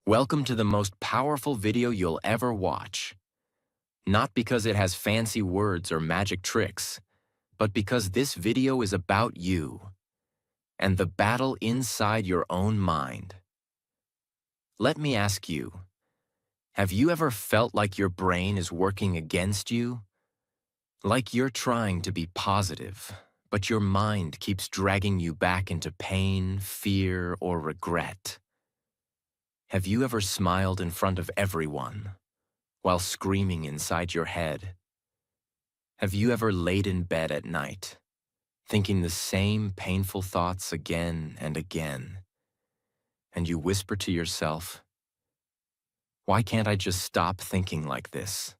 Welcome to the most powerful video you'll ever watch. Not because it has fancy words or magic tricks, but because this video is about you and the battle inside your own mind. Let me ask you, have you ever felt like your brain is working against you? Like you're trying to be positive, but your mind keeps dragging you back into pain, fear, or regret? Have you ever smiled in front of everyone while screaming inside your head? Have you ever laid in bed at night, thinking the same painful thoughts again and again, and you whisper to yourself, "Why can't I just stop thinking like this?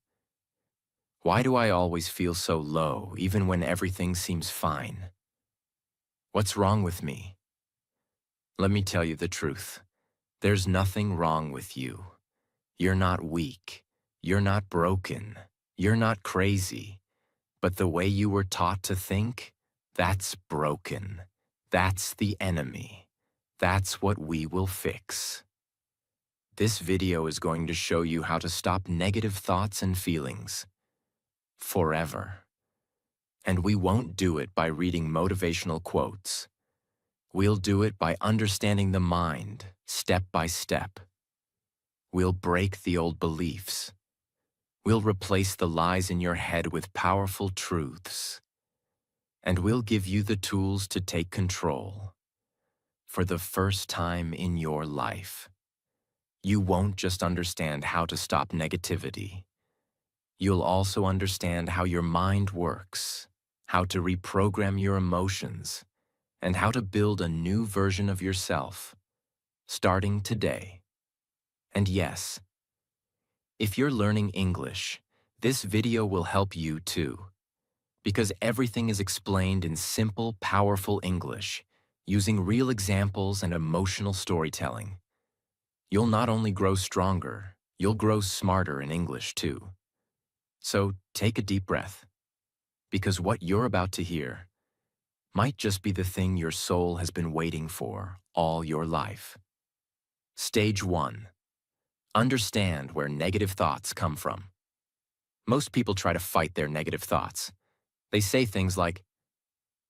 Why do I always feel so low even when everything seems fine? What's wrong with me?" Let me tell you the truth. There's nothing wrong with you. You're not weak. You're not broken. You're not crazy. But the way you were taught to think, that's broken. That's the enemy. That's what we will fix. This video is going to show you how to stop negative thoughts and feelings forever. And we won't do it by reading motivational quotes. We'll do it by understanding the mind, step by step. We'll break the old beliefs. We'll replace the lies in your head with powerful truths. And we'll give you the tools to take control. For the first time in your life, you won't just understand how to stop negativity. You'll also understand how your mind works, how to reprogram your emotions, and how to build a new version of yourself, starting today. And yes, if you're learning English, this video will help you too, because everything is explained in simple, powerful English, using real examples and emotional storytelling. You'll not only grow stronger, you'll grow smarter in English too. So take a deep breath, because what you're about to hear might just be the thing your soul has been waiting for all your life. Stage 1. Understand where negative thoughts come from. Most people try to fight their negative thoughts. They say things like,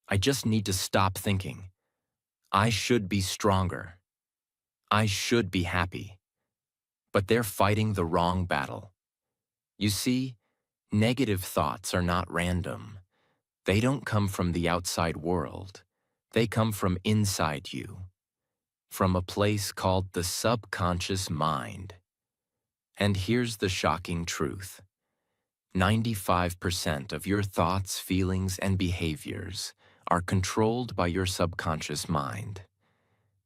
"I just need to stop thinking. I should be stronger. I should be happy." But they're fighting the wrong battle. You see, negative thoughts are not random. They don't come from the outside world. They come from inside you, from a place called the subconscious mind. And here's the shocking truth. 95% of your thoughts, feelings, and behaviors are controlled by your subconscious mind.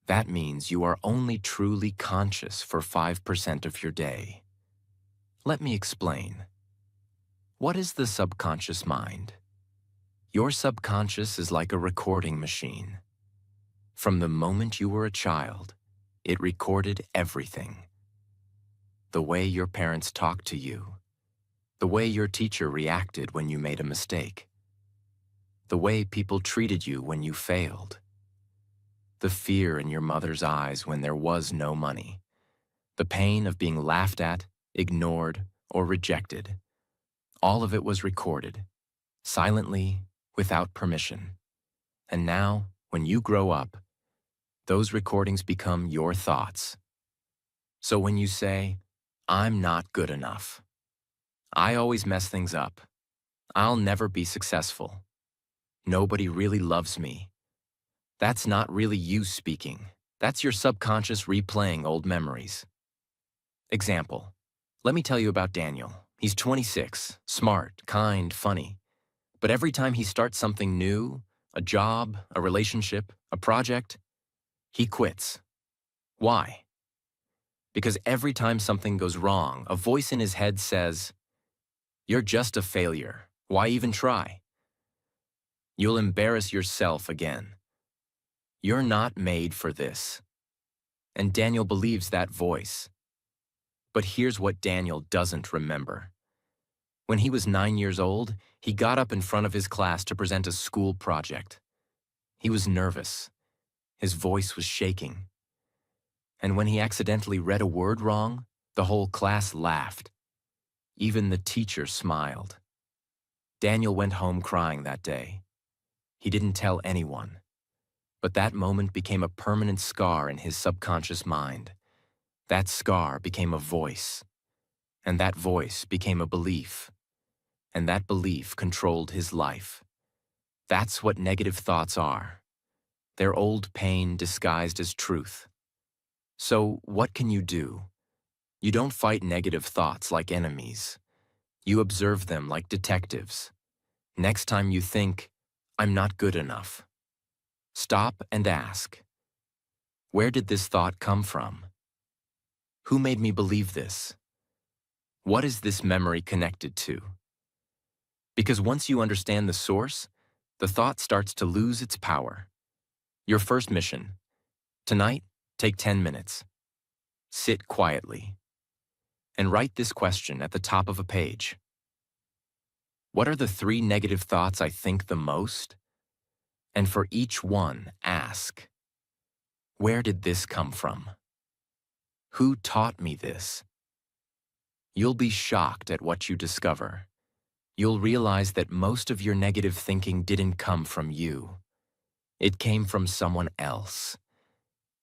That means you are only truly conscious for 5% of your day. Let me explain. What is the subconscious mind? Your subconscious is like a recording machine. From the moment you were a child, it recorded everything. The way your parents talked to you, the way your teacher reacted when you made a mistake, the way people treated you when you failed, the fear in your mother's eyes when there was no money, the pain of being laughed at, ignored, or rejected. All of it was recorded, silently, without permission. And now, when you grow up, those recordings become your thoughts. So when you say, "I'm not good enough. I always mess things up. I'll never be successful. Nobody really loves me," that's not really you speaking. That's your subconscious replaying old memories. Example. Let me tell you about Daniel. He's 26, smart, kind, funny. But every time he starts something new, a job, a relationship, a project, he quits. Why? Because every time something goes wrong, a voice in his head says, "You're just a failure. Why even try? You'll embarrass yourself again. You're not made for this." And Daniel believes that voice. But here's what Daniel doesn't remember. When he was 9 years old, he got up in front of his class to present a school project. He was nervous. His voice was shaking. And when he accidentally read a word wrong, the whole class laughed. Even the teacher smiled. Daniel went home crying that day. He didn't tell anyone. But that moment became a permanent scar in his subconscious mind. That scar became a voice. And that voice became a belief. And that belief controlled his life. That's what negative thoughts are. They're old pain disguised as truth. So, what can you do? You don't fight negative thoughts like enemies. You observe them like detectives. Next time you think, "I'm not good enough," stop and ask, where did this thought come from? Who made me believe this? What is this memory connected to? Because once you understand the source, the thought starts to lose its power. Your first mission. Tonight, take 10 minutes. Sit quietly. And write this question at the top of a page. What are the 3 negative thoughts I think the most? And for each one, ask, where did this come from? Who taught me this? You'll be shocked at what you discover. You'll realize that most of your negative thinking didn't come from you. It came from someone else.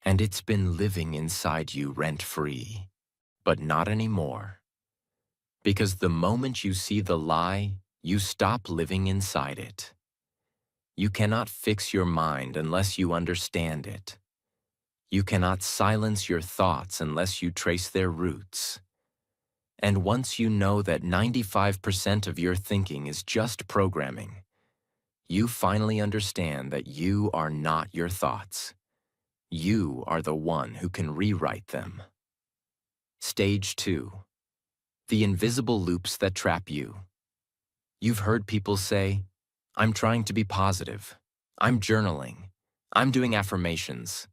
And it's been living inside you rent-free. But not anymore. Because the moment you see the lie, you stop living inside it. You cannot fix your mind unless you understand it. You cannot silence your thoughts unless you trace their roots. And once you know that 95% of your thinking is just programming, you finally understand that you are not your thoughts. You are the one who can rewrite them. Stage 2. The invisible loops that trap you. You've heard people say, "I'm trying to be positive. I'm journaling. I'm doing affirmations."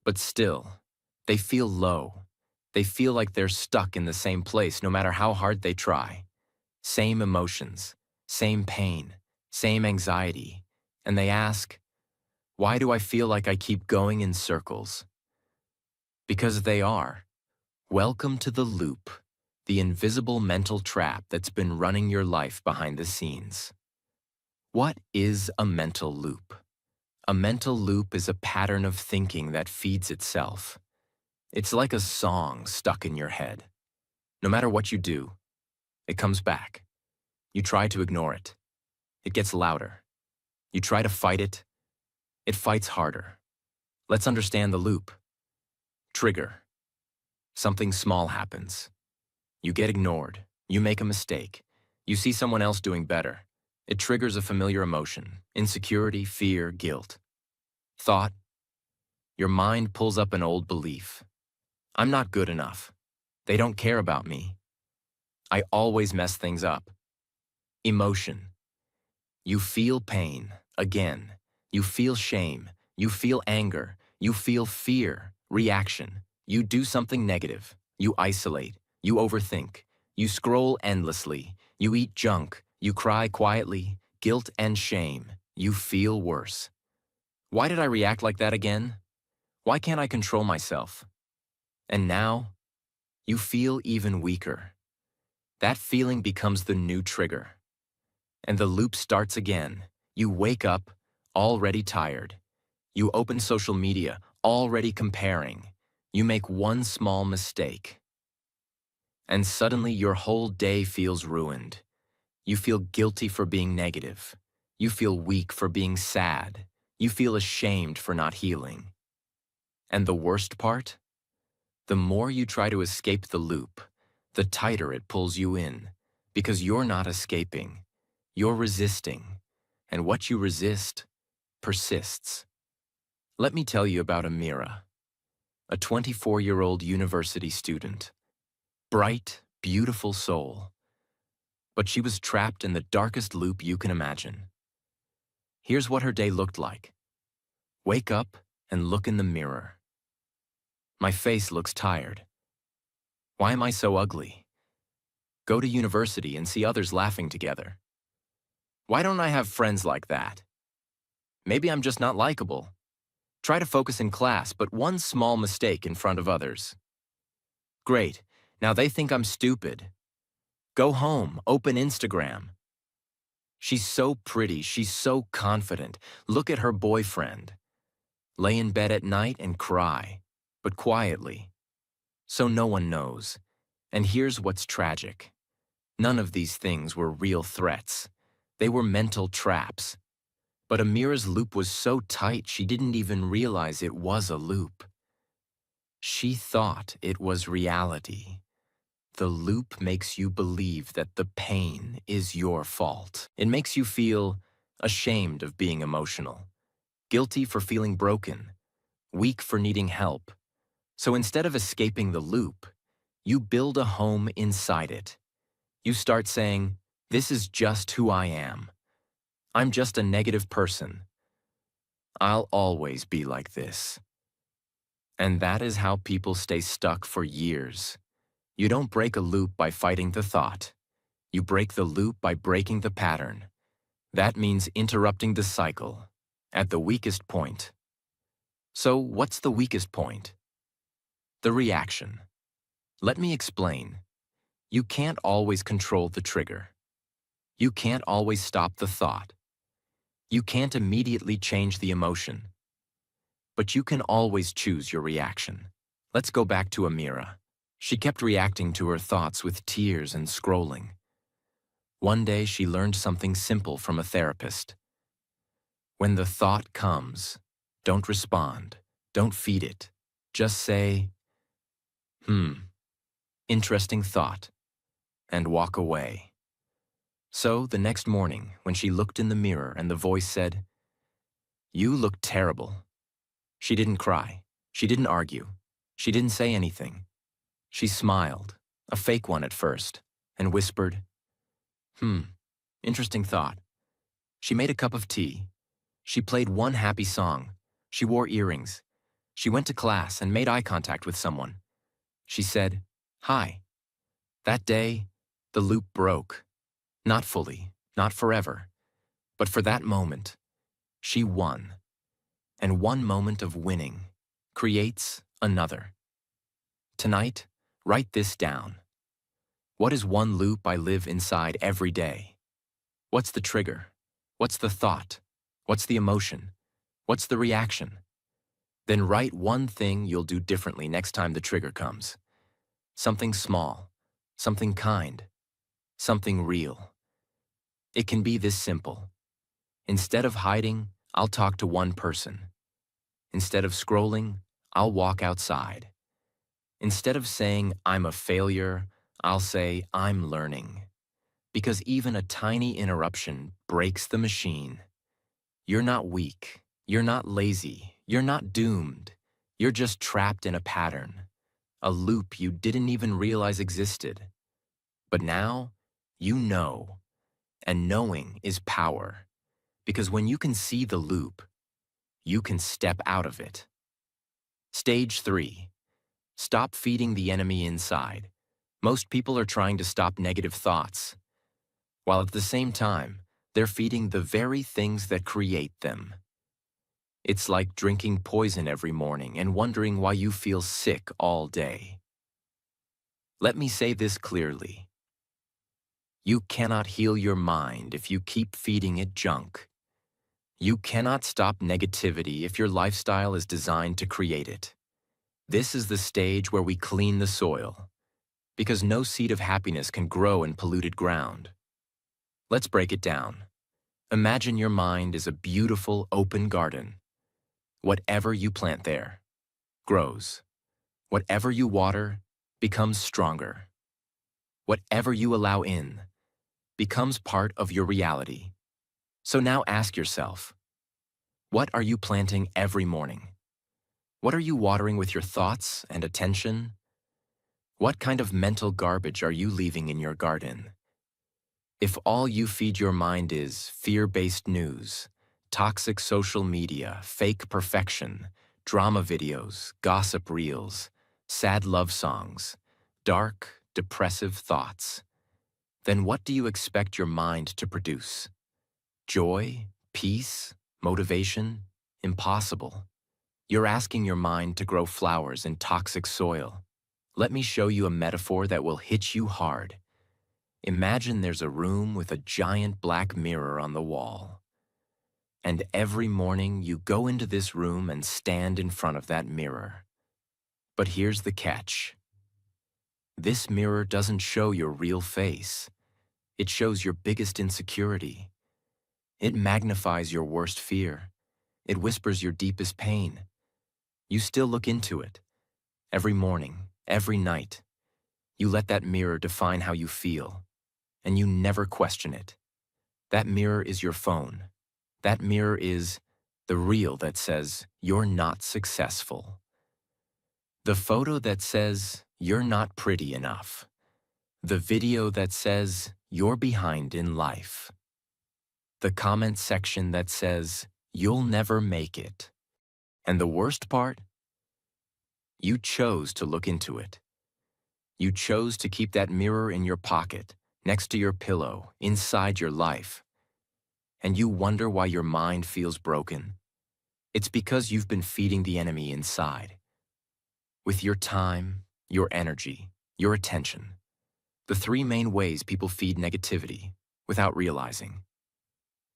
But still, they feel low. They feel like they're stuck in the same place no matter how hard they try. Same emotions, same pain, same anxiety. And they ask, why do I feel like I keep going in circles? Because they are. Welcome to the loop, the invisible mental trap that's been running your life behind the scenes. What is a mental loop? A mental loop is a pattern of thinking that feeds itself. It's like a song stuck in your head. No matter what you do, it comes back. You try to ignore it. It gets louder. You try to fight it. It fights harder. Let's understand the loop. Trigger. Something small happens. You get ignored. You make a mistake. You see someone else doing better. It triggers a familiar emotion: insecurity, fear, guilt. Thought. Your mind pulls up an old belief. I'm not good enough. They don't care about me. I always mess things up. Emotion. You feel pain, again. You feel shame. You feel anger. You feel fear, reaction. You do something negative. You isolate. You overthink. You scroll endlessly. You eat junk. You cry quietly. Guilt and shame. You feel worse. Why did I react like that again? Why can't I control myself? And now, you feel even weaker. That feeling becomes the new trigger. And the loop starts again. You wake up, already tired. You open social media, already comparing. You make one small mistake. And suddenly your whole day feels ruined. You feel guilty for being negative. You feel weak for being sad. You feel ashamed for not healing. And the worst part? The more you try to escape the loop, the tighter it pulls you in, because you're not escaping. You're resisting, and what you resist persists. Let me tell you about Amira, a 24-year-old university student. Bright, beautiful soul. But she was trapped in the darkest loop you can imagine. Here's what her day looked like. Wake up and look in the mirror. My face looks tired. Why am I so ugly? Go to university and see others laughing together. Why don't I have friends like that? Maybe I'm just not likable. Try to focus in class, but one small mistake in front of others. Great, now they think I'm stupid. Go home, open Instagram. She's so pretty, she's so confident. Look at her boyfriend. Lay in bed at night and cry, but quietly, so no one knows. And here's what's tragic. None of these things were real threats. They were mental traps. But Amira's loop was so tight she didn't even realize it was a loop. She thought it was reality. The loop makes you believe that the pain is your fault. It makes you feel ashamed of being emotional, guilty for feeling broken, weak for needing help. So instead of escaping the loop, you build a home inside it. You start saying, "This is just who I am. I'm just a negative person. I'll always be like this." And that is how people stay stuck for years. You don't break a loop by fighting the thought. You break the loop by breaking the pattern. That means interrupting the cycle at the weakest point. So what's the weakest point? The reaction. Let me explain. You can't always control the trigger. You can't always stop the thought. You can't immediately change the emotion. But you can always choose your reaction. Let's go back to Amira. She kept reacting to her thoughts with tears and scrolling. One day she learned something simple from a therapist. When the thought comes, don't respond, don't feed it. Just say, interesting thought, and walk away. So the next morning, when she looked in the mirror and the voice said, "You look terrible," she didn't cry, she didn't argue, she didn't say anything. She smiled, a fake one at first, and whispered, interesting thought. She made a cup of tea. She played one happy song. She wore earrings. She went to class and made eye contact with someone. She said, "Hi." That day, the loop broke. Not fully, not forever, but for that moment, she won. And one moment of winning creates another. Tonight, write this down. What is one loop I live inside every day? What's the trigger? What's the thought? What's the emotion? What's the reaction? Then write one thing you'll do differently next time the trigger comes. Something small, something kind, something real. It can be this simple. Instead of hiding, I'll talk to one person. Instead of scrolling, I'll walk outside. Instead of saying I'm a failure, I'll say I'm learning. Because even a tiny interruption breaks the machine. You're not weak. You're not lazy. You're not doomed. You're just trapped in a pattern, a loop you didn't even realize existed. But now, you know. And knowing is power. Because when you can see the loop, you can step out of it. Stage 3. Stop feeding the enemy inside. Most people are trying to stop negative thoughts, while at the same time, they're feeding the very things that create them. It's like drinking poison every morning and wondering why you feel sick all day. Let me say this clearly. You cannot heal your mind if you keep feeding it junk. You cannot stop negativity if your lifestyle is designed to create it. This is the stage where we clean the soil, because no seed of happiness can grow in polluted ground. Let's break it down. Imagine your mind is a beautiful open garden. Whatever you plant there grows. Whatever you water becomes stronger. Whatever you allow in becomes part of your reality. So now ask yourself, what are you planting every morning? What are you watering with your thoughts and attention? What kind of mental garbage are you leaving in your garden? If all you feed your mind is fear-based news, toxic social media, fake perfection, drama videos, gossip reels, sad love songs, dark, depressive thoughts, then what do you expect your mind to produce? Joy? Peace? Motivation? Impossible. You're asking your mind to grow flowers in toxic soil. Let me show you a metaphor that will hit you hard. Imagine there's a room with a giant black mirror on the wall. And every morning you go into this room and stand in front of that mirror. But here's the catch. This mirror doesn't show your real face. It shows your biggest insecurity. It magnifies your worst fear. It whispers your deepest pain. You still look into it. Every morning, every night. You let that mirror define how you feel. And you never question it. That mirror is your phone. That mirror is the reel that says, you're not successful. The photo that says, you're not pretty enough. The video that says, you're behind in life. The comment section that says, you'll never make it. And the worst part? You chose to look into it. You chose to keep that mirror in your pocket, next to your pillow, inside your life. And you wonder why your mind feels broken. It's because you've been feeding the enemy inside. With your time, your energy, your attention. The three main ways people feed negativity without realizing.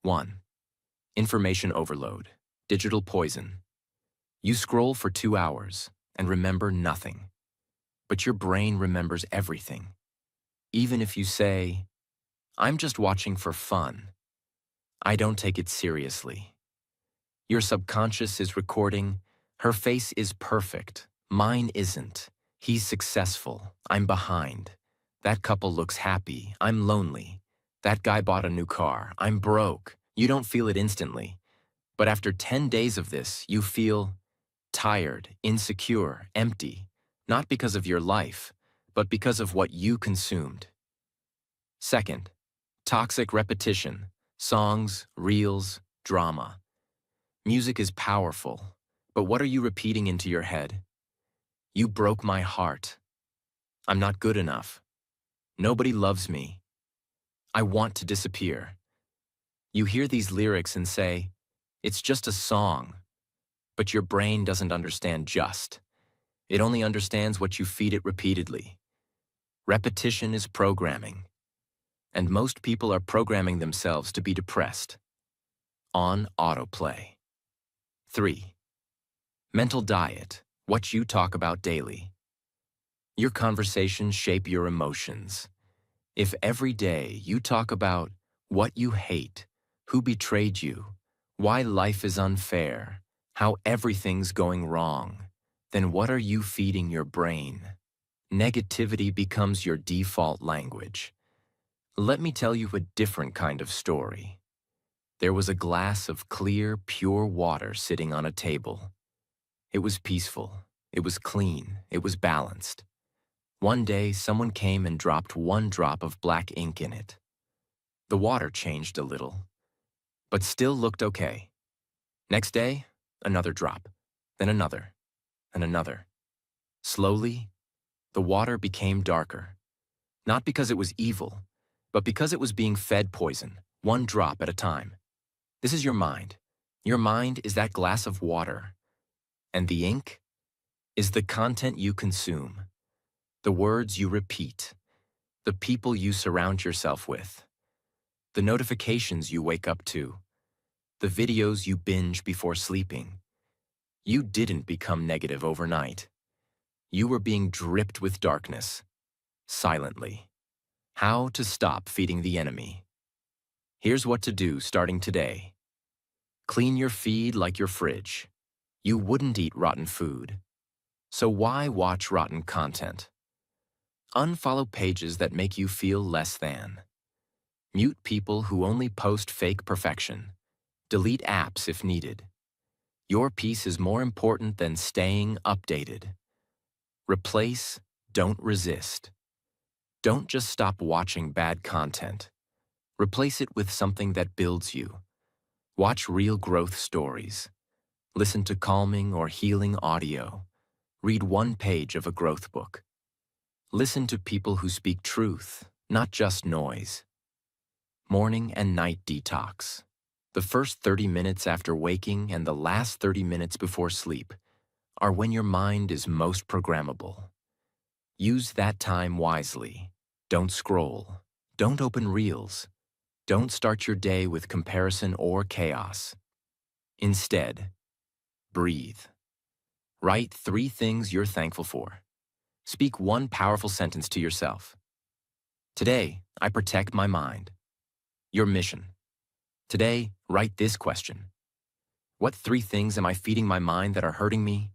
1. Information overload, digital poison. You scroll for 2 hours and remember nothing. But your brain remembers everything. Even if you say, I'm just watching for fun. I don't take it seriously. Your subconscious is recording, her face is perfect, mine isn't. He's successful, I'm behind. That couple looks happy, I'm lonely. That guy bought a new car, I'm broke. You don't feel it instantly. But after 10 days of this, you feel tired, insecure, empty. Not because of your life, but because of what you consumed. Second, toxic repetition. Songs, reels, drama. Music is powerful, but what are you repeating into your head? You broke my heart. I'm not good enough. Nobody loves me. I want to disappear. You hear these lyrics and say, it's just a song. But your brain doesn't understand just. It only understands what you feed it repeatedly. Repetition is programming. And most people are programming themselves to be depressed. On autoplay. 3. Mental diet, what you talk about daily. Your conversations shape your emotions. If every day you talk about what you hate, who betrayed you, why life is unfair, how everything's going wrong, then what are you feeding your brain? Negativity becomes your default language. Let me tell you a different kind of story. There was a glass of clear, pure water sitting on a table. It was peaceful, it was clean, it was balanced. One day, someone came and dropped one drop of black ink in it. The water changed a little, but still looked okay. Next day, another drop, then another, and another. Slowly, the water became darker. Not because it was evil, but because it was being fed poison, one drop at a time. This is your mind. Your mind is that glass of water. And the ink is the content you consume, the words you repeat, the people you surround yourself with, the notifications you wake up to, the videos you binge before sleeping. You didn't become negative overnight. You were being dripped with darkness, silently. How to stop feeding the enemy. Here's what to do starting today. Clean your feed like your fridge. You wouldn't eat rotten food. So why watch rotten content? Unfollow pages that make you feel less than. Mute people who only post fake perfection. Delete apps if needed. Your peace is more important than staying updated. Replace, don't resist. Don't just stop watching bad content. Replace it with something that builds you. Watch real growth stories. Listen to calming or healing audio. Read one page of a growth book. Listen to people who speak truth, not just noise. Morning and night detox. The first 30 minutes after waking and the last 30 minutes before sleep. are when your mind is most programmable. Use that time wisely. Don't scroll. Don't open reels. Don't start your day with comparison or chaos. Instead, breathe. Write 3 things you're thankful for. Speak one powerful sentence to yourself. Today, I protect my mind. Your mission. Today, write this question. What 3 things am I feeding my mind that are hurting me?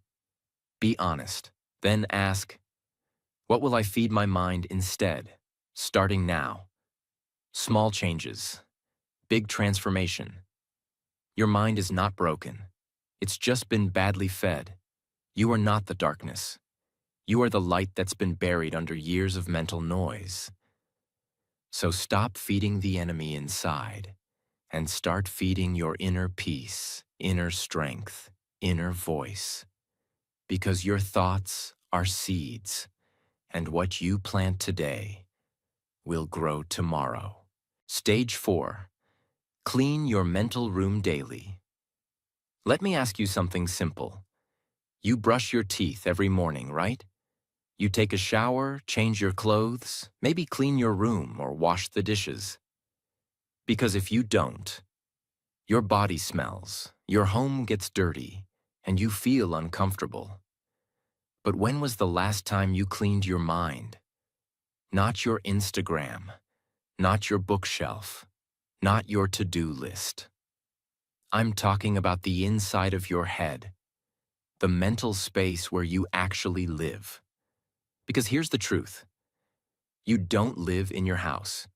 Be honest. Then ask, what will I feed my mind instead? Starting now. Small changes. Big transformation. Your mind is not broken. It's just been badly fed. You are not the darkness. You are the light that's been buried under years of mental noise. So stop feeding the enemy inside and start feeding your inner peace, inner strength, inner voice. Because your thoughts are seeds, and what you plant today will grow tomorrow. Stage 4. Clean your mental room daily. Let me ask you something simple. You brush your teeth every morning, right? You take a shower, change your clothes, maybe clean your room or wash the dishes. Because if you don't, your body smells, your home gets dirty, and you feel uncomfortable. But when was the last time you cleaned your mind? Not your Instagram, not your bookshelf, not your to-do list. I'm talking about the inside of your head, the mental space where you actually live. Because here's the truth. You don't live in your house.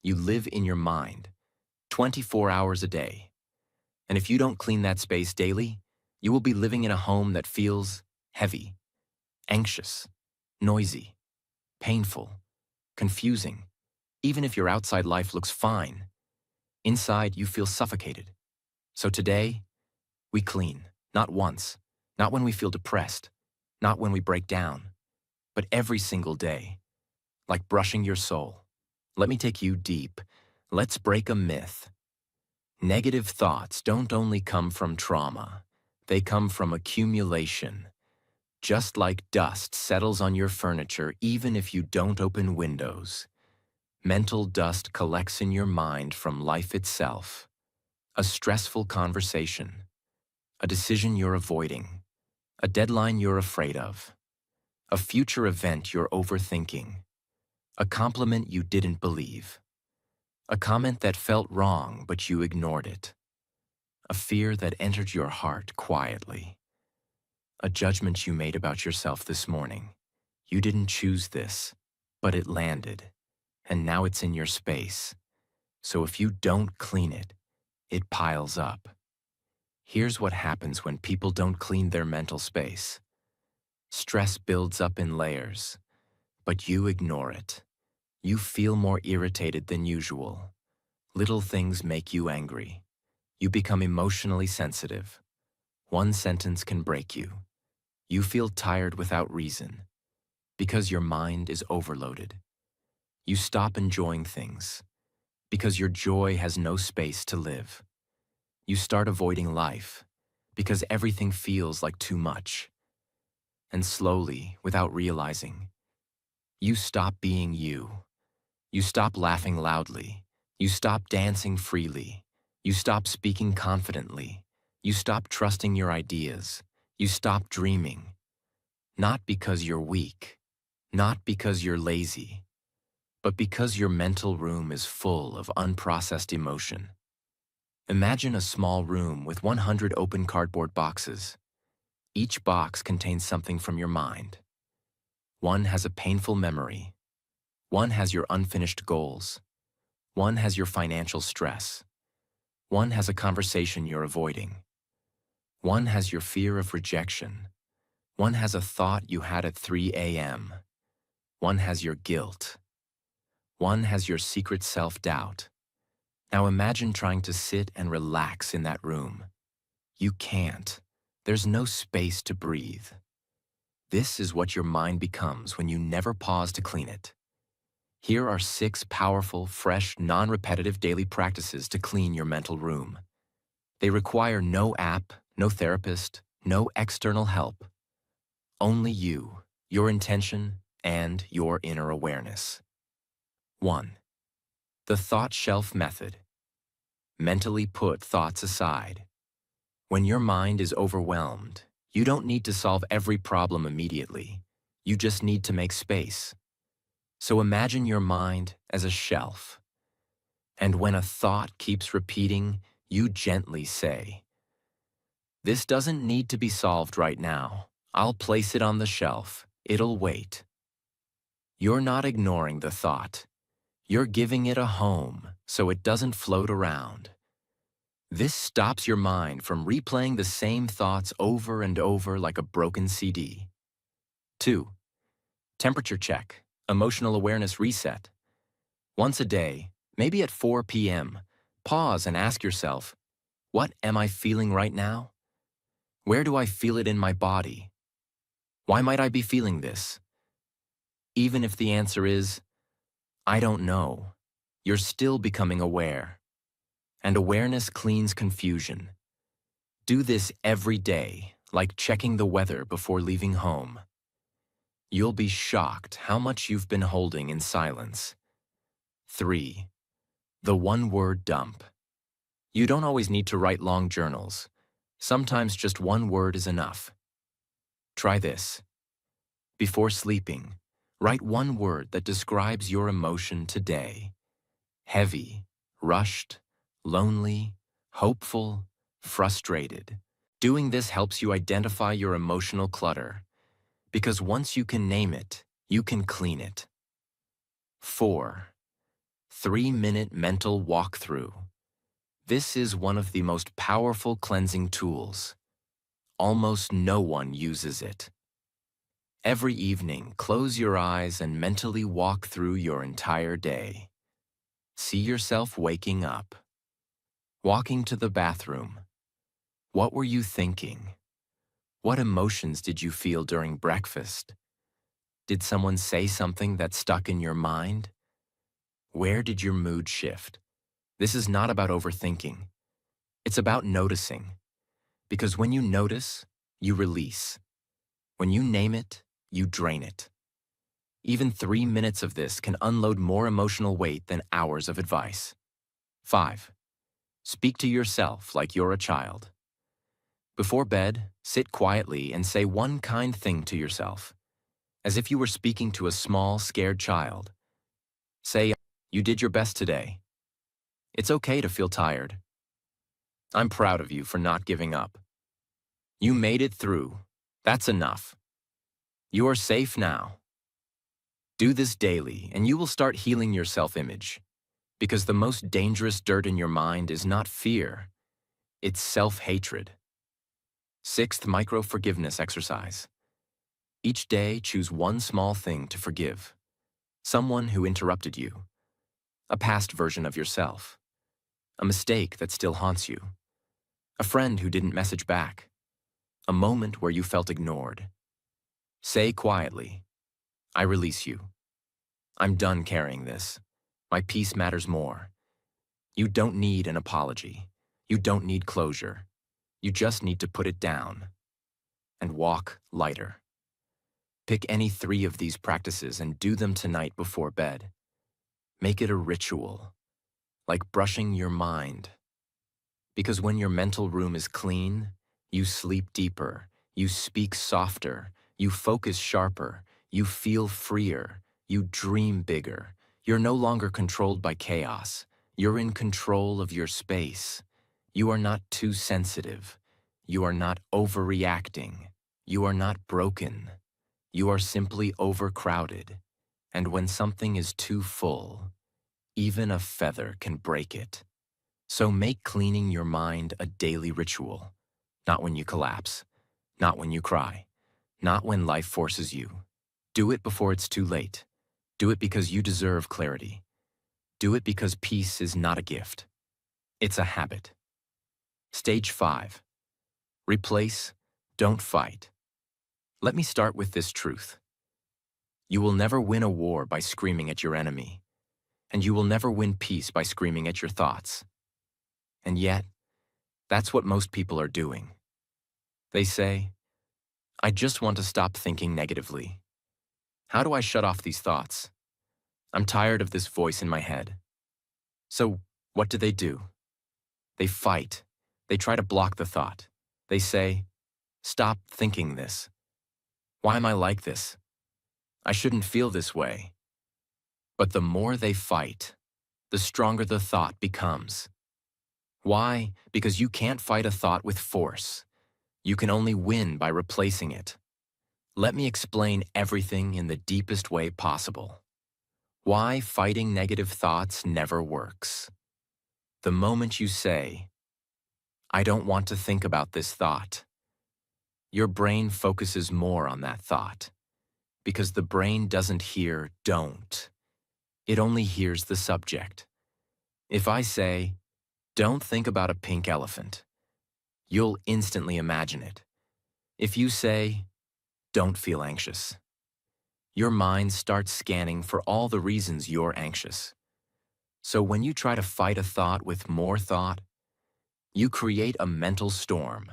You live in your mind, 24 hours a day. And if you don't clean that space daily, you will be living in a home that feels heavy, anxious, noisy, painful, confusing. Even if your outside life looks fine, inside you feel suffocated. So today, we clean, not once, not when we feel depressed, not when we break down, but every single day, like brushing your soul. Let me take you deep. Let's break a myth. Negative thoughts don't only come from trauma, they come from accumulation. Just like dust settles on your furniture even if you don't open windows, mental dust collects in your mind from life itself. A stressful conversation, a decision you're avoiding, a deadline you're afraid of, a future event you're overthinking, a compliment you didn't believe, a comment that felt wrong but you ignored it, a fear that entered your heart quietly, a judgment you made about yourself this morning. You didn't choose this, but it landed, and now it's in your space. So if you don't clean it, it piles up. Here's what happens when people don't clean their mental space. Stress builds up in layers, but you ignore it. You feel more irritated than usual. Little things make you angry. You become emotionally sensitive. One sentence can break you. You feel tired without reason, because your mind is overloaded. You stop enjoying things, because your joy has no space to live. You start avoiding life, because everything feels like too much. And slowly, without realizing, you stop being you. You stop laughing loudly. You stop dancing freely. You stop speaking confidently. You stop trusting your ideas. You stop dreaming. Not because you're weak, not because you're lazy, but because your mental room is full of unprocessed emotion. Imagine a small room with 100 open cardboard boxes. Each box contains something from your mind. One has a painful memory. One has your unfinished goals. One has your financial stress. One has a conversation you're avoiding. One has your fear of rejection. One has a thought you had at 3 a.m. One has your guilt. One has your secret self-doubt. Now imagine trying to sit and relax in that room. You can't. There's no space to breathe. This is what your mind becomes when you never pause to clean it. Here are 6 powerful, fresh, non-repetitive daily practices to clean your mental room. They require no app, no therapist, no external help. Only you, your intention, and your inner awareness. 1. The thought shelf method. Mentally put thoughts aside. When your mind is overwhelmed, you don't need to solve every problem immediately. You just need to make space. So imagine your mind as a shelf. And when a thought keeps repeating, you gently say, "This doesn't need to be solved right now. I'll place it on the shelf. It'll wait." You're not ignoring the thought. You're giving it a home so it doesn't float around. This stops your mind from replaying the same thoughts over and over like a broken CD. 2. Temperature check, emotional awareness reset. Once a day, maybe at 4 p.m., pause and ask yourself, what am I feeling right now? Where do I feel it in my body? Why might I be feeling this? Even if the answer is, I don't know, you're still becoming aware. And awareness cleans confusion. Do this every day, like checking the weather before leaving home. You'll be shocked how much you've been holding in silence. 3. The one-word dump. You don't always need to write long journals. Sometimes just one word is enough. Try this. Before sleeping, write one word that describes your emotion today. Heavy, rushed, lonely, hopeful, frustrated. Doing this helps you identify your emotional clutter, because once you can name it, you can clean it. 4. 3-minute mental walkthrough. This is one of the most powerful cleansing tools. Almost no one uses it. Every evening, close your eyes and mentally walk through your entire day. See yourself waking up, walking to the bathroom. What were you thinking? What emotions did you feel during breakfast? Did someone say something that stuck in your mind? Where did your mood shift? This is not about overthinking. It's about noticing. Because when you notice, you release. When you name it, you drain it. Even 3 minutes of this can unload more emotional weight than hours of advice. 5. Speak to yourself like you're a child. Before bed, sit quietly and say one kind thing to yourself, as if you were speaking to a small, scared child. Say, "You did your best today. It's okay to feel tired. I'm proud of you for not giving up. You made it through. That's enough. You are safe now." Do this daily, and you will start healing your self-image. Because the most dangerous dirt in your mind is not fear, it's self-hatred. 6th micro-forgiveness exercise. Each day, choose one small thing to forgive. Someone who interrupted you. A past version of yourself. A mistake that still haunts you. A friend who didn't message back. A moment where you felt ignored. Say quietly, "I release you. I'm done carrying this. My peace matters more." You don't need an apology. You don't need closure. You just need to put it down and walk lighter. Pick any 3 of these practices and do them tonight before bed. Make it a ritual, like brushing your mind. Because when your mental room is clean, you sleep deeper, you speak softer, you focus sharper, you feel freer, you dream bigger. You're no longer controlled by chaos. You're in control of your space. You are not too sensitive. You are not overreacting. You are not broken. You are simply overcrowded. And when something is too full, even a feather can break it. So make cleaning your mind a daily ritual. Not when you collapse. Not when you cry. Not when life forces you. Do it before it's too late. Do it because you deserve clarity. Do it because peace is not a gift. It's a habit. Stage 5. Replace, don't fight. Let me start with this truth. You will never win a war by screaming at your enemy. And you will never win peace by screaming at your thoughts. And yet, that's what most people are doing. They say, I just want to stop thinking negatively. How do I shut off these thoughts? I'm tired of this voice in my head. So, what do? They fight. They try to block the thought. They say, stop thinking this. Why am I like this? I shouldn't feel this way. But the more they fight, the stronger the thought becomes. Why? Because you can't fight a thought with force. You can only win by replacing it. Let me explain everything in the deepest way possible. Why fighting negative thoughts never works. The moment you say, I don't want to think about this thought, your brain focuses more on that thought. Because the brain doesn't hear don't. It only hears the subject. If I say, don't think about a pink elephant, you'll instantly imagine it. If you say, don't feel anxious, your mind starts scanning for all the reasons you're anxious. So when you try to fight a thought with more thought, you create a mental storm.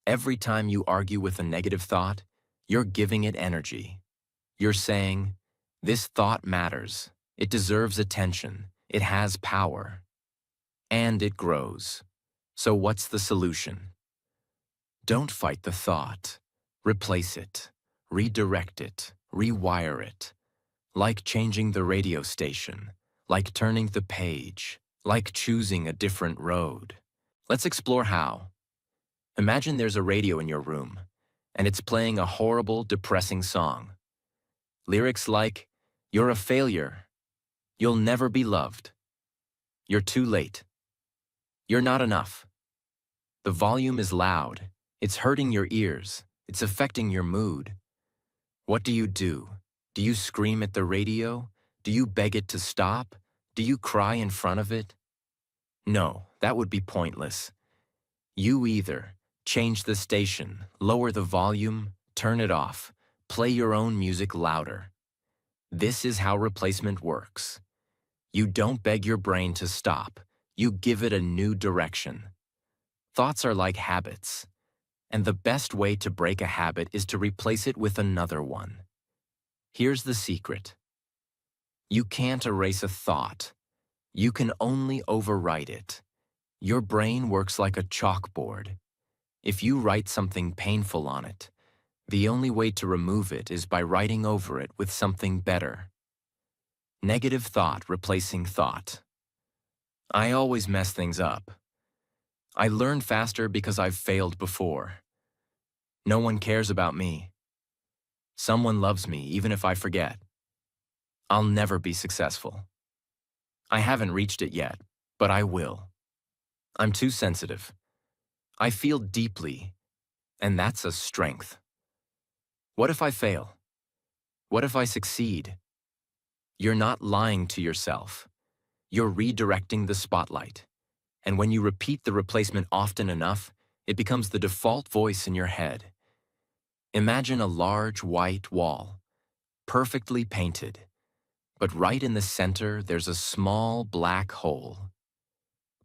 Every time you argue with a negative thought, you're giving it energy. You're saying, this thought matters. It deserves attention. It has power. And it grows. So what's the solution? Don't fight the thought. Replace it. Redirect it. Rewire it. Like changing the radio station. Like turning the page. Like choosing a different road. Let's explore how. Imagine there's a radio in your room, and it's playing a horrible, depressing song. Lyrics like, you're a failure. You'll never be loved. You're too late. You're not enough. The volume is loud. It's hurting your ears. It's affecting your mood. What do? Do you scream at the radio? Do you beg it to stop? Do you cry in front of it? No, that would be pointless. You either change the station, lower the volume, turn it off, play your own music louder. This is how replacement works. You don't beg your brain to stop. You give it a new direction. Thoughts are like habits, and the best way to break a habit is to replace it with another one. Here's the secret. You can't erase a thought. You can only overwrite it. Your brain works like a chalkboard. If you write something painful on it, the only way to remove it is by writing over it with something better. Negative thought replacing thought. I always mess things up. I learn faster because I've failed before. No one cares about me. Someone loves me even if I forget. I'll never be successful. I haven't reached it yet, but I will. I'm too sensitive. I feel deeply, and that's a strength. What if I fail? What if I succeed? You're not lying to yourself. You're redirecting the spotlight. And when you repeat the replacement often enough, it becomes the default voice in your head. Imagine a large white wall, perfectly painted, but right in the center there's a small black hole.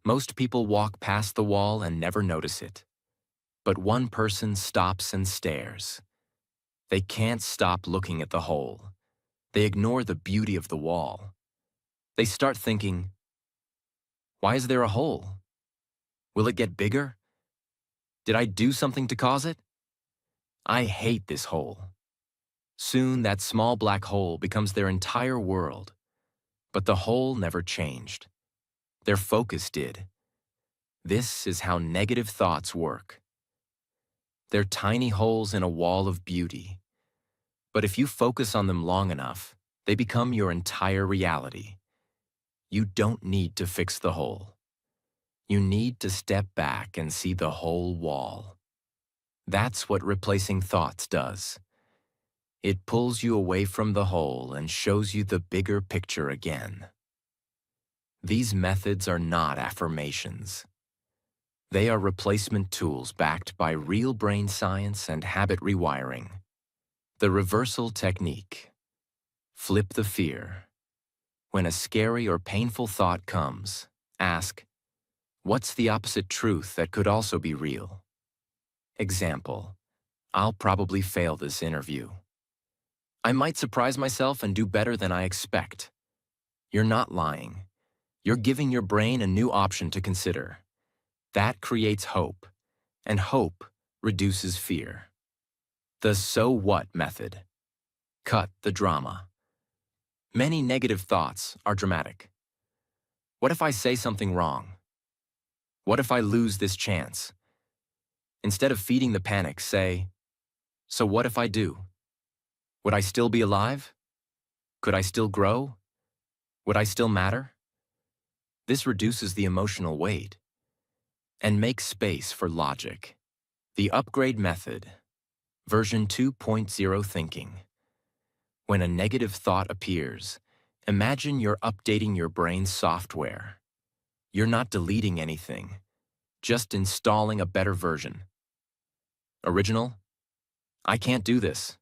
Most people walk past the wall and never notice it, but one person stops and stares. They can't stop looking at the hole. They ignore the beauty of the wall. They start thinking, why is there a hole? Will it get bigger? Did I do something to cause it? I hate this hole. Soon that small black hole becomes their entire world. But the hole never changed. Their focus did. This is how negative thoughts work. They're tiny holes in a wall of beauty. But if you focus on them long enough, they become your entire reality. You don't need to fix the hole. You need to step back and see the whole wall. That's what replacing thoughts does. It pulls you away from the hole and shows you the bigger picture again. These methods are not affirmations. They are replacement tools backed by real brain science and habit rewiring. The reversal technique. Flip the fear. When a scary or painful thought comes, ask, what's the opposite truth that could also be real? Example, I'll probably fail this interview. I might surprise myself and do better than I expect. You're not lying. You're giving your brain a new option to consider. That creates hope, and hope reduces fear. The so what method. Cut the drama. Many negative thoughts are dramatic. What if I say something wrong? What if I lose this chance? Instead of feeding the panic, say, so what if I do? Would I still be alive? Could I still grow? Would I still matter? This reduces the emotional weight and makes space for logic. The upgrade method, version 2.0 thinking. When a negative thought appears, imagine you're updating your brain's software. You're not deleting anything, just installing a better version. Original, I can't do this.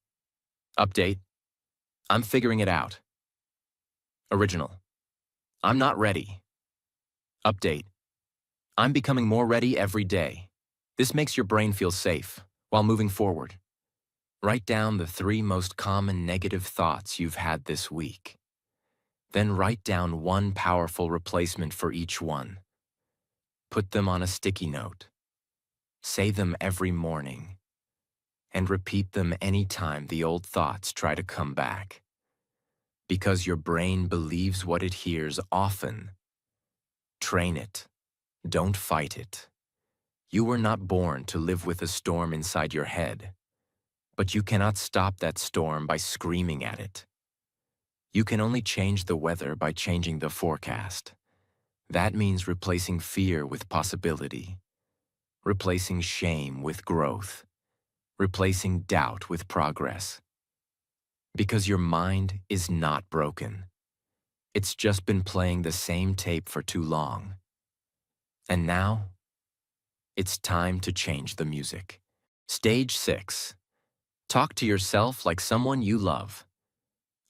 Update, I'm figuring it out. Original, I'm not ready. Update, I'm becoming more ready every day. This makes your brain feel safe while moving forward. Write down the 3 most common negative thoughts you've had this week. Then write down one powerful replacement for each one. Put them on a sticky note. Say them every morning. And repeat them anytime the old thoughts try to come back. Because your brain believes what it hears often. Train it. Don't fight it. You were not born to live with a storm inside your head. But you cannot stop that storm by screaming at it. You can only change the weather by changing the forecast. That means replacing fear with possibility, replacing shame with growth, replacing doubt with progress. Because your mind is not broken. It's just been playing the same tape for too long. And now, it's time to change the music. Stage 6. Talk to yourself like someone you love.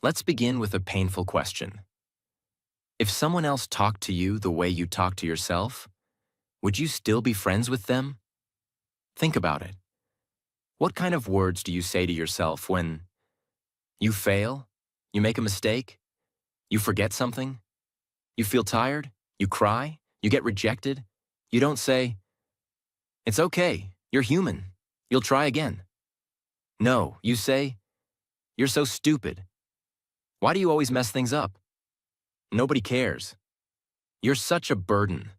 Let's begin with a painful question. If someone else talked to you the way you talk to yourself, would you still be friends with them? Think about it. What kind of words do you say to yourself when you fail, you make a mistake, you forget something, you feel tired, you cry, you get rejected? You don't say, "It's okay, you're human, you'll try again." No, you say, "You're so stupid. Why do you always mess things up? Nobody cares. You're such a burden.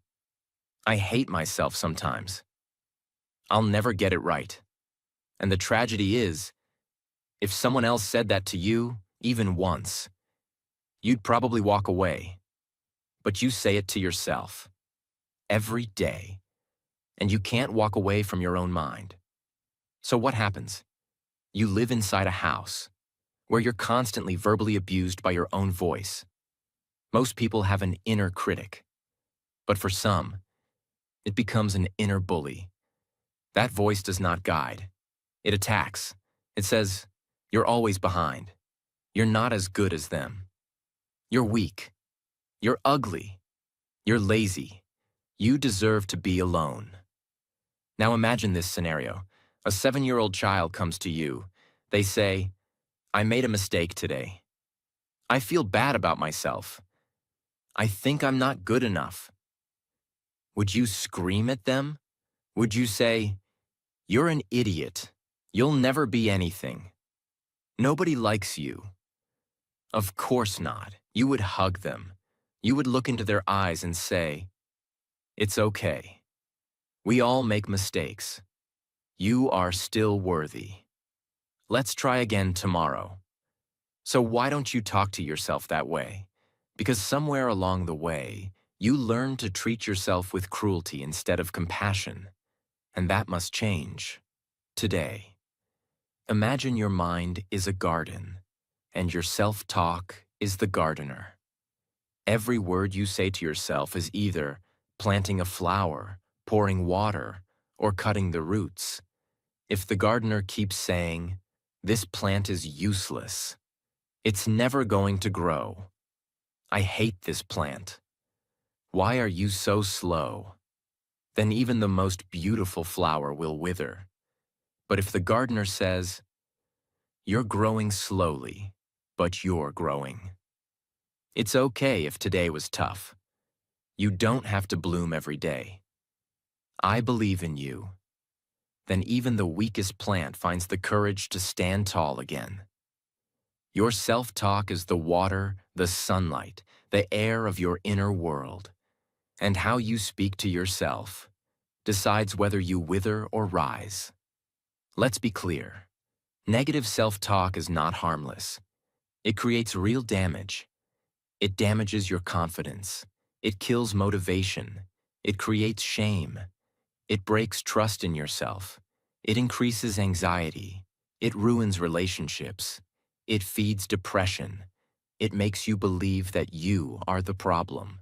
I hate myself sometimes. I'll never get it right." And the tragedy is, if someone else said that to you, even once, you'd probably walk away. But you say it to yourself every day, and you can't walk away from your own mind. So what happens? You live inside a house where you're constantly verbally abused by your own voice. Most people have an inner critic, but for some, it becomes an inner bully. That voice does not guide. It attacks. It says, "You're always behind. You're not as good as them. You're weak. You're ugly. You're lazy. You deserve to be alone." Now imagine this scenario. A 7-year-old child comes to you. They say, "I made a mistake today. I feel bad about myself. I think I'm not good enough." Would you scream at them? Would you say, "You're an idiot. You'll never be anything. Nobody likes you"? Of course not. You would hug them. You would look into their eyes and say, "It's okay. We all make mistakes. You are still worthy. Let's try again tomorrow." So why don't you talk to yourself that way? Because somewhere along the way, you learn to treat yourself with cruelty instead of compassion. And that must change today. Imagine your mind is a garden, and your self-talk is the gardener. Every word you say to yourself is either planting a flower, pouring water, or cutting the roots. If the gardener keeps saying, "This plant is useless. It's never going to grow. I hate this plant. Why are you so slow?" then even the most beautiful flower will wither. But if the gardener says, "You're growing slowly, but you're growing. It's okay if today was tough. You don't have to bloom every day. I believe in you," then even the weakest plant finds the courage to stand tall again. Your self-talk is the water, the sunlight, the air of your inner world. And how you speak to yourself decides whether you wither or rise. Let's be clear. Negative self-talk is not harmless. It creates real damage. It damages your confidence. It kills motivation. It creates shame. It breaks trust in yourself. It increases anxiety. It ruins relationships. It feeds depression. It makes you believe that you are the problem.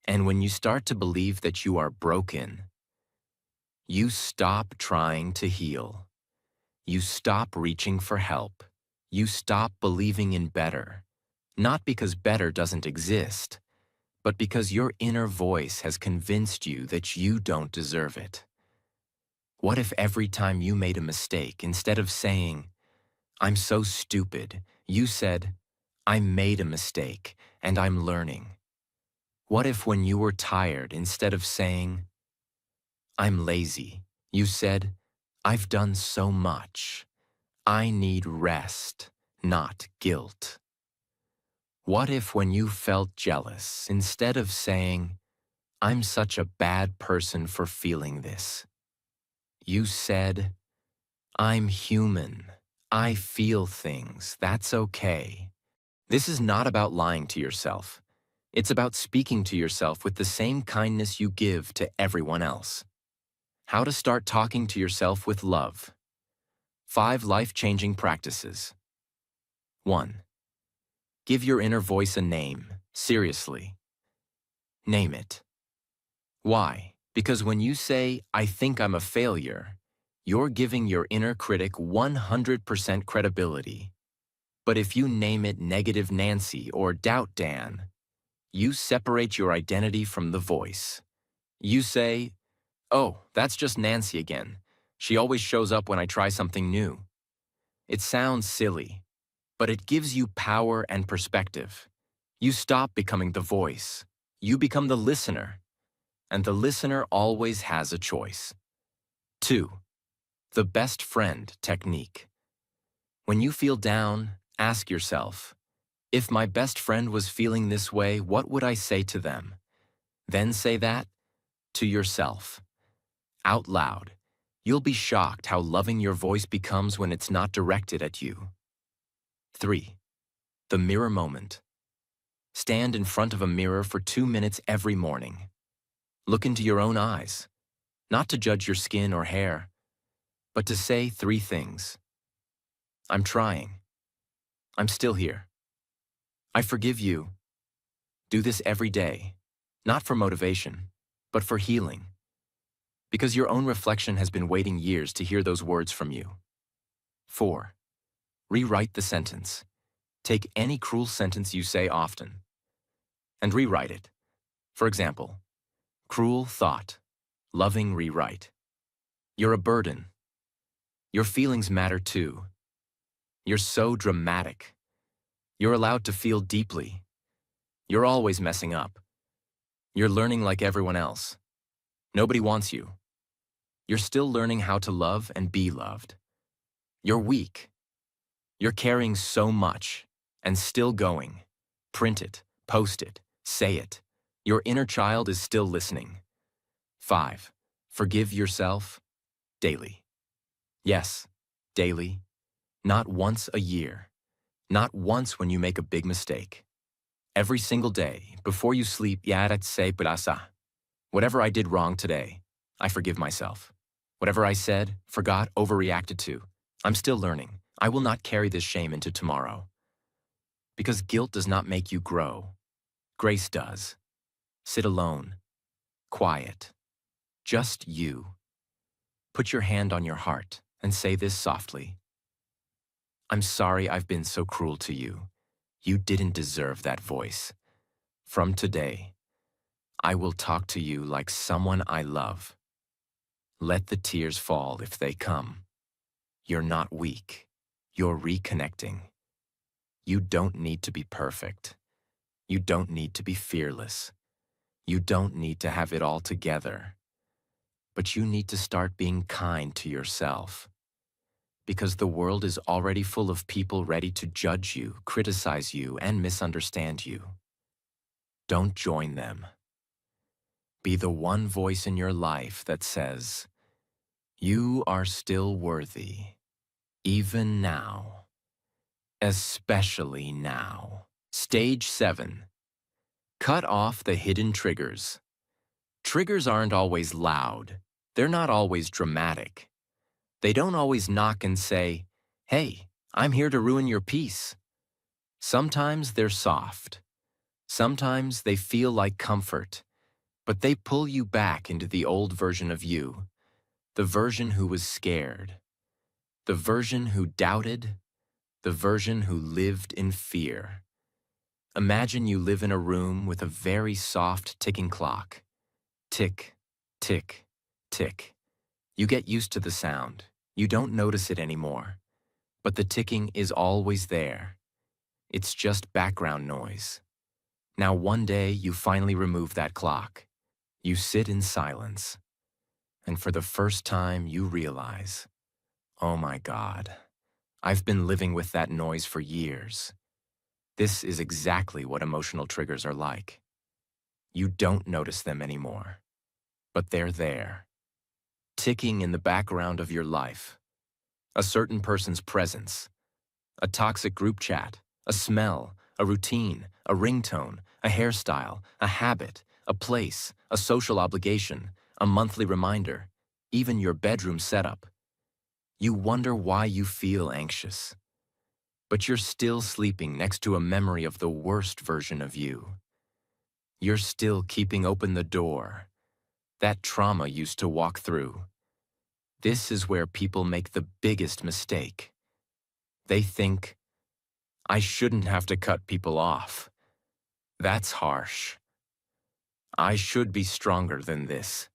And when you start to believe that you are broken, you stop trying to heal. You stop reaching for help. You stop believing in better. Not because better doesn't exist, but because your inner voice has convinced you that you don't deserve it. What if every time you made a mistake, instead of saying, "I'm so stupid," you said, "I made a mistake and I'm learning"? What if when you were tired, instead of saying, "I'm lazy," you said, "I've done so much. I need rest, not guilt"? What if when you felt jealous, instead of saying, "I'm such a bad person for feeling this," you said, "I'm human. I feel things. That's okay"? This is not about lying to yourself. It's about speaking to yourself with the same kindness you give to everyone else. How to start talking to yourself with love. 5 life-changing practices. 1. Give your inner voice a name. Seriously. Name it. Why? Because when you say, "I think I'm a failure," you're giving your inner critic 100% credibility. But if you name it Negative Nancy or Doubt Dan, you separate your identity from the voice. You say, "Oh, that's just Nancy again. She always shows up when I try something new." It sounds silly, but it gives you power and perspective. You stop becoming the voice. You become the listener, and the listener always has a choice. 2. The best friend technique. When you feel down, ask yourself, if my best friend was feeling this way, what would I say to them? Then say that to yourself, out loud. You'll be shocked how loving your voice becomes when it's not directed at you. 3. The mirror moment. Stand in front of a mirror for 2 minutes every morning. Look into your own eyes, not to judge your skin or hair, but to say 3 things. I'm trying. I'm still here. I forgive you. Do this every day, not for motivation, but for healing. Because your own reflection has been waiting years to hear those words from you. 4. Rewrite the sentence. Take any cruel sentence you say often and rewrite it. For example, cruel thought, loving rewrite. You're a burden. Your feelings matter too. You're so dramatic. You're allowed to feel deeply. You're always messing up. You're learning like everyone else. Nobody wants you. You're still learning how to love and be loved. You're weak. You're carrying so much and still going. Print it, post it, say it. Your inner child is still listening. 5. Forgive yourself daily. Yes, daily. Not once a year. Not once when you make a big mistake. Every single day, before you sleep, whatever I did wrong today, I forgive myself. Whatever I said, forgot, overreacted to, I'm still learning. I will not carry this shame into tomorrow. Because guilt does not make you grow. Grace does. Sit alone. Quiet. Just you. Put your hand on your heart and say this softly. I'm sorry I've been so cruel to you. You didn't deserve that voice. From today, I will talk to you like someone I love. Let the tears fall if they come. You're not weak. You're reconnecting. You don't need to be perfect. You don't need to be fearless. You don't need to have it all together. But you need to start being kind to yourself. Because the world is already full of people ready to judge you, criticize you, and misunderstand you. Don't join them. Be the one voice in your life that says, you are still worthy, even now, especially now. Stage 7. Cut off the hidden triggers. Triggers aren't always loud. They're not always dramatic. They don't always knock and say, hey, I'm here to ruin your peace. Sometimes they're soft. Sometimes they feel like comfort, but they pull you back into the old version of you, the version who was scared, the version who doubted, the version who lived in fear. Imagine you live in a room with a very soft ticking clock. Tick, tick, tick. You get used to the sound. You don't notice it anymore. But the ticking is always there. It's just background noise. Now one day you finally remove that clock. You sit in silence. And for the first time you realize, oh my God, I've been living with that noise for years. This is exactly what emotional triggers are like. You don't notice them anymore, but they're there, ticking in the background of your life. A certain person's presence, a toxic group chat, a smell, a routine, a ringtone, a hairstyle, a habit, a place, a social obligation, a monthly reminder, even your bedroom setup. You wonder why you feel anxious. But you're still sleeping next to a memory of the worst version of you. You're still keeping open the door that trauma used to walk through. This is where people make the biggest mistake. They think, I shouldn't have to cut people off. That's harsh. I should be stronger than this.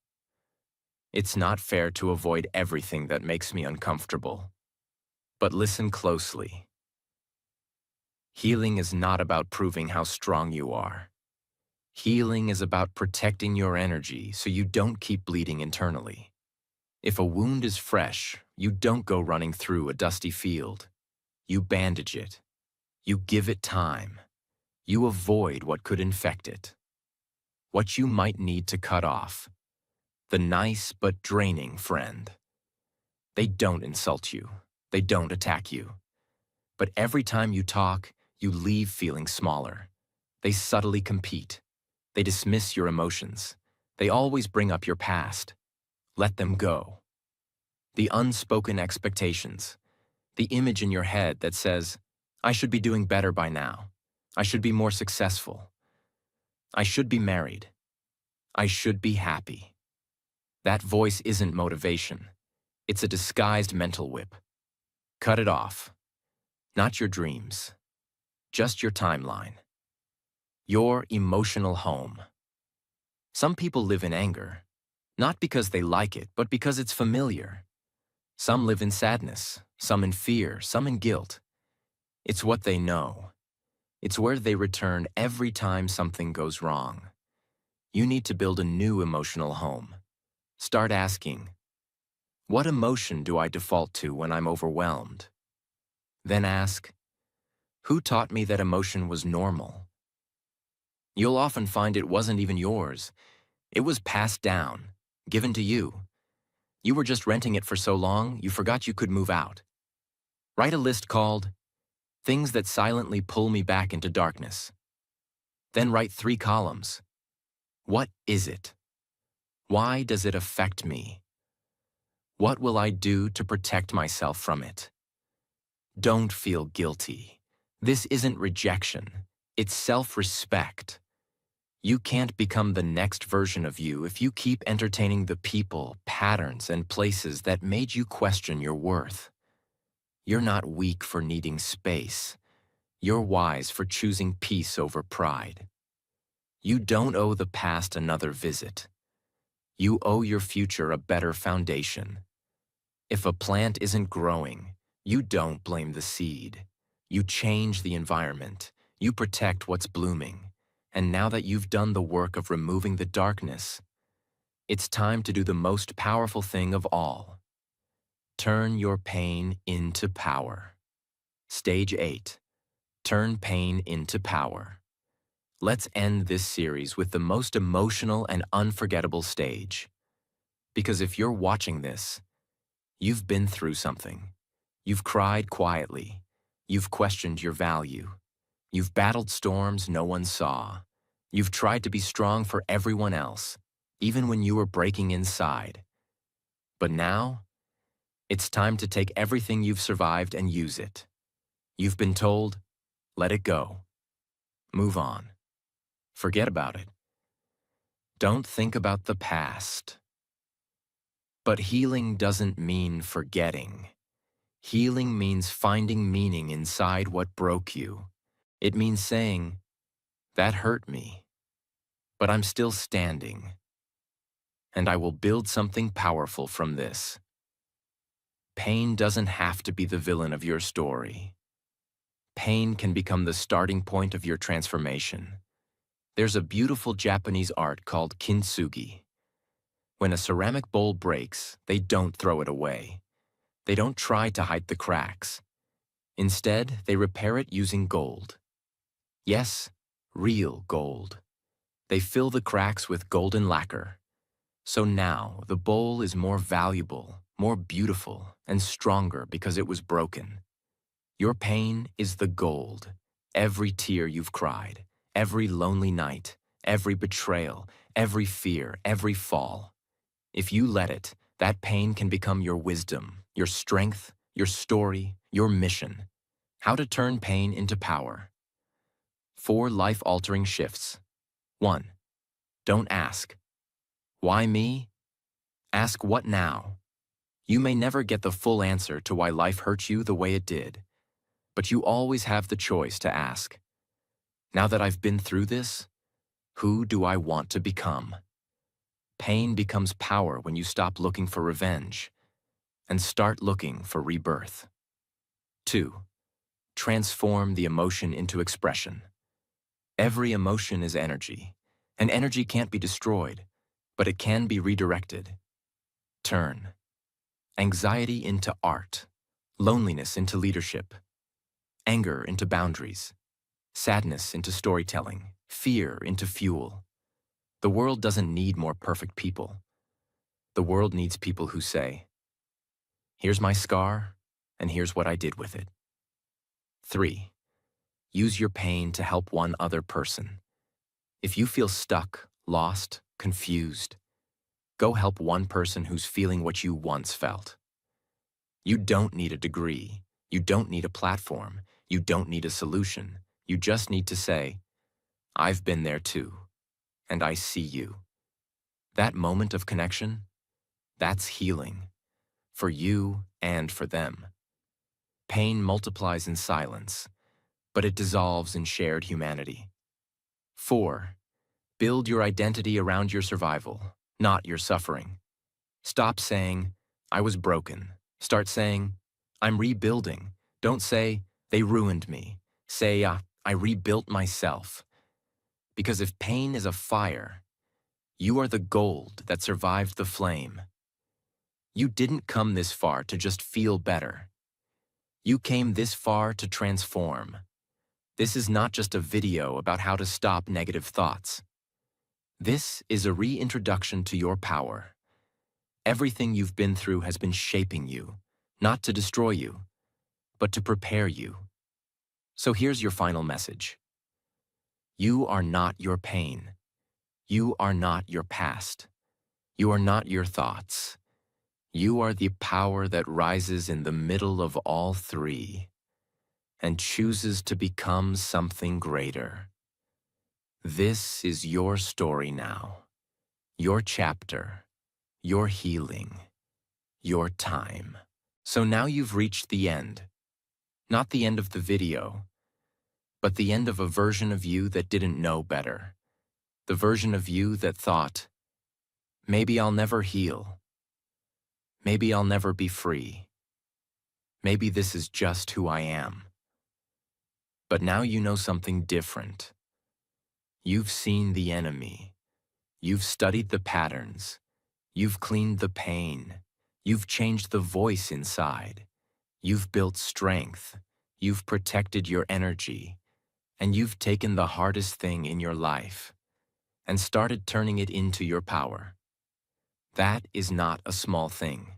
It's not fair to avoid everything that makes me uncomfortable. But listen closely. Healing is not about proving how strong you are. Healing is about protecting your energy so you don't keep bleeding internally. If a wound is fresh, you don't go running through a dusty field. You bandage it. You give it time. You avoid what could infect it. What you might need to cut off. The nice but draining friend. They don't insult you. They don't attack you. But every time you talk, you leave feeling smaller. They subtly compete. They dismiss your emotions. They always bring up your past. Let them go. The unspoken expectations. The image in your head that says, I should be doing better by now. I should be more successful. I should be married. I should be happy. That voice isn't motivation. It's a disguised mental whip. Cut it off. Not your dreams. Just your timeline. Your emotional home. Some people live in anger, not because they like it, but because it's familiar. Some live in sadness, some in fear, some in guilt. It's what they know. It's where they return every time something goes wrong. You need to build a new emotional home. Start asking, what emotion do I default to when I'm overwhelmed? Then ask, who taught me that emotion was normal? You'll often find it wasn't even yours. It was passed down, given to you. You were just renting it for so long, you forgot you could move out. Write a list called, Things That Silently Pull Me Back into Darkness. Then write 3 columns. What is it? Why does it affect me? What will I do to protect myself from it? Don't feel guilty. This isn't rejection. It's self-respect. You can't become the next version of you if you keep entertaining the people, patterns, and places that made you question your worth. You're not weak for needing space. You're wise for choosing peace over pride. You don't owe the past another visit. You owe your future a better foundation. If a plant isn't growing, you don't blame the seed. You change the environment. You protect what's blooming. And now that you've done the work of removing the darkness, it's time to do the most powerful thing of all. Turn your pain into power. Stage 8. Turn pain into power. Let's end this series with the most emotional and unforgettable stage. Because if you're watching this, you've been through something. You've cried quietly. You've questioned your value. You've battled storms no one saw. You've tried to be strong for everyone else, even when you were breaking inside. But now, it's time to take everything you've survived and use it. You've been told, let it go. Move on. Forget about it. Don't think about the past. But healing doesn't mean forgetting. Healing means finding meaning inside what broke you. It means saying, that hurt me, but I'm still standing. And I will build something powerful from this. Pain doesn't have to be the villain of your story. Pain can become the starting point of your transformation. There's a beautiful Japanese art called kintsugi. When a ceramic bowl breaks, they don't throw it away. They don't try to hide the cracks. Instead, they repair it using gold. Yes, real gold. They fill the cracks with golden lacquer. So now, the bowl is more valuable, more beautiful, and stronger because it was broken. Your pain is the gold. Every tear you've cried, every lonely night, every betrayal, every fear, every fall. If you let it, that pain can become your wisdom, your strength, your story, your mission. How to turn pain into power. 4 life-altering shifts. 1. Don't ask, why me? Ask what now? You may never get the full answer to why life hurt you the way it did, but you always have the choice to ask, now that I've been through this, who do I want to become? Pain becomes power when you stop looking for revenge and start looking for rebirth. 2. Transform the emotion into expression. Every emotion is energy, and energy can't be destroyed, but it can be redirected. Turn anxiety into art, loneliness into leadership, anger into boundaries, sadness into storytelling, fear into fuel. The world doesn't need more perfect people. The world needs people who say, here's my scar, and here's what I did with it. 3. Use your pain to help one other person. If you feel stuck, lost, confused, go help one person who's feeling what you once felt. You don't need a degree. You don't need a platform. You don't need a solution. You just need to say, I've been there too, and I see you. That moment of connection, that's healing, for you and for them. Pain multiplies in silence, but it dissolves in shared humanity. 4. Build your identity around your survival, not your suffering. Stop saying, I was broken. Start saying, I'm rebuilding. Don't say, they ruined me. Say, I rebuilt myself. Because if pain is a fire, you are the gold that survived the flame. You didn't come this far to just feel better. You came this far to transform. This is not just a video about how to stop negative thoughts. This is a reintroduction to your power. Everything you've been through has been shaping you, not to destroy you, but to prepare you. So here's your final message. You are not your pain. You are not your past. You are not your thoughts. You are the power that rises in the middle of all three and chooses to become something greater. This is your story now, your chapter, your healing, your time. So now you've reached the end. Not the end of the video, but the end of a version of you that didn't know better. The version of you that thought, maybe I'll never heal. Maybe I'll never be free. Maybe this is just who I am. But now you know something different. You've seen the enemy. You've studied the patterns. You've cleaned the pain. You've changed the voice inside. You've built strength. You've protected your energy. And you've taken the hardest thing in your life and started turning it into your power. That is not a small thing.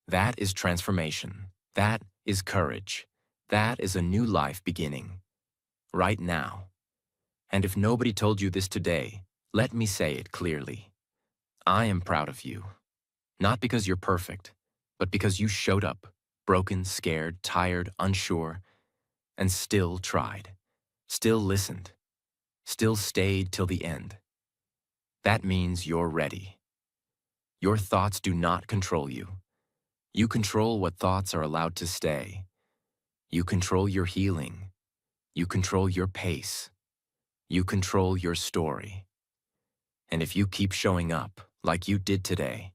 That is transformation. That is courage. That is a new life beginning. Right now. And if nobody told you this today, let me say it clearly. I am proud of you. Not because you're perfect, but because you showed up, broken, scared, tired, unsure, and still tried, still listened, still stayed till the end. That means you're ready. Your thoughts do not control you. You control what thoughts are allowed to stay. You control your healing. You control your pace. You control your story. And if you keep showing up like you did today,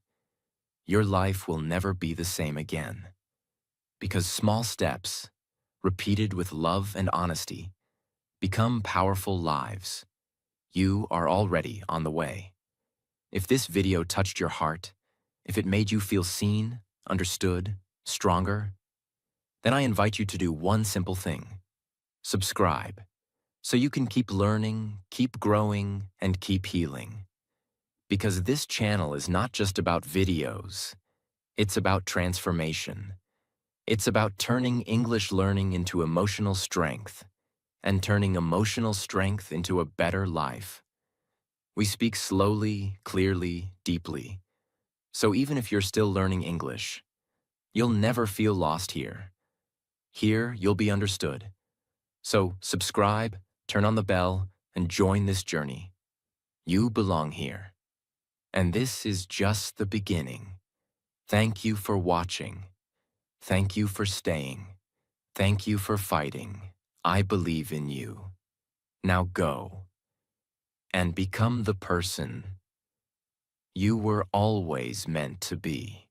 your life will never be the same again. Because small steps, repeated with love and honesty, become powerful lives. You are already on the way. If this video touched your heart, if it made you feel seen, understood, stronger, then I invite you to do one simple thing. Subscribe, so you can keep learning, keep growing, and keep healing. Because this channel is not just about videos, it's about transformation. It's about turning English learning into emotional strength, and turning emotional strength into a better life. We speak slowly, clearly, deeply. So even if you're still learning English, you'll never feel lost here. Here, you'll be understood. So subscribe, turn on the bell, and join this journey. You belong here. And this is just the beginning. Thank you for watching. Thank you for staying. Thank you for fighting. I believe in you. Now go and become the person you were always meant to be.